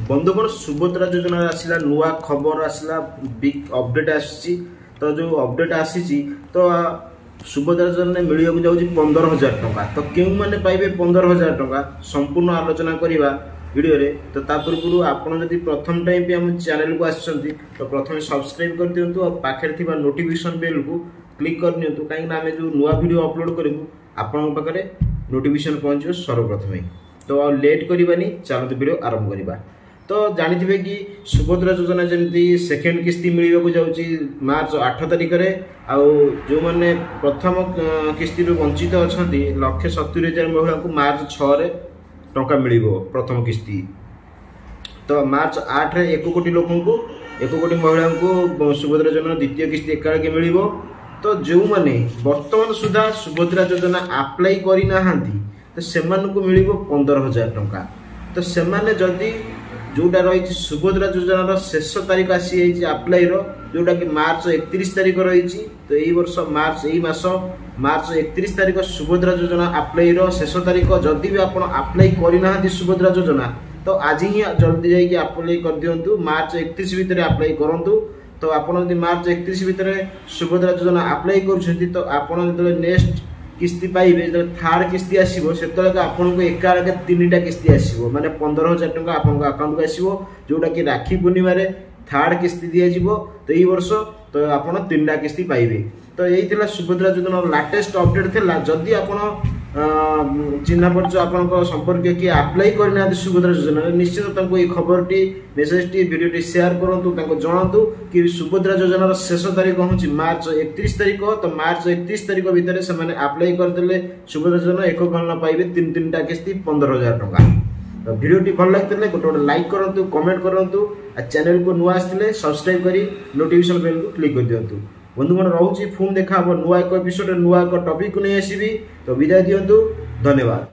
बंधुगण सुभद्रा योजना आसला नुआ खबर आसला बिग अपडेट आसी तो जो अपडेट आसी तो सुभद्रा योजना मिल जाऊँगी 15,000 टंका। तो क्यों मैंने पाइबे 15,000 टंका संपूर्ण आलोचना करवा वीडियो रे। तो पूर्व आपड़ जब प्रथम टाइम भी आम चैनल को आसछंती तो प्रथम सब्सक्राइब कर दिंतु और पाखे नोटिफिकेशन बेल को क्लिक कर दिंतु कहीं आम जो नुआ वीडियो अपलोड करूँ आपण पाखे नोटिफिकेशन पहुँच सर्वप्रथम। तो लेट करवानी चलते वीडियो आरंभ करवा। तो जानी कि सुभद्रा योजना जमी सेकेंड किस्ती मिलवाक जाऊँगी मार्च 8 तारिख में आउ जो मैंने प्रथम किस्ती वंचित अच्छा 1,70,000 महिला को मार्च 6 रे टंका मिल प्रथम किस्ती। तो मार्च 8 रे 1 कोटी लोक को 1 कोटी महिला को सुभद्रा योजना द्वितीय किस्ती एकाके मिल। तो जो मैंने वर्तमान सुधा सुभद्रा योजना अप्लाई करना तो से मिल 15,000 टंका। तो से जदि जोटा रही सुभद्रा योजनार शेष तारीख आसी अप्लाई जोटा कि मार्च 31 तारीख रही। तो यही वर्ष मार्च 31 तारीख सुभद्रा योजना अप्लाई शेष तारीख। जदि भी आप अप्लाई करना सुभद्रा योजना तो आज ही जल्दी जाइए अप्लाई कर दिंतु मार्च 31 भितर अप्लाई करूँ। तो आपड़ मार्च 31 भितर सुभद्रा योजना अप्लाई कर तो आपड़ जो नेक्स्ट किस्ती पाइबे जो थर्ड किस्ती आसो से आपको एकाके 3टा किस्ती आसो माने 15,000 टंका आपन अकाउंट को आसो जोटा कि राखी पूर्णिम थर्ड किस्ती दिज्व। तो यही वर्ष तो आप 3टा किस्ती पाइबे। तो यही सुभद्रा योजना लाटेस्ट अपडेट थिला। जदि आप चिन्ह परिचय आप संपर्क किए अप्लाई करना सुभद्रा योजना निश्चित ये खबर T message T video T share करूँ जनातु कि सुभद्रा योजनार शेष तारीख हूँ मार्च 31 तारीख। तो मार्च 31 तारीख भितर से अप्लाई करदे सुभद्रा योजना एक गणना पाइबे 3टा किस्ती 15,000 टंका। तो वीडियो टी भल लगे गोटे लाइक करूँ कमेंट करूँ चैनल को नुआ आसते सब्सक्राइब कर नोटिफिकेशन बेल को क्लिक कर दिंतु। बंधुगण रोचे पुणी देखा नुआ एक एपिसोड नुआ एक टॉपिक को नहीं आसबि। तो विदाय दिंतु। धन्यवाद।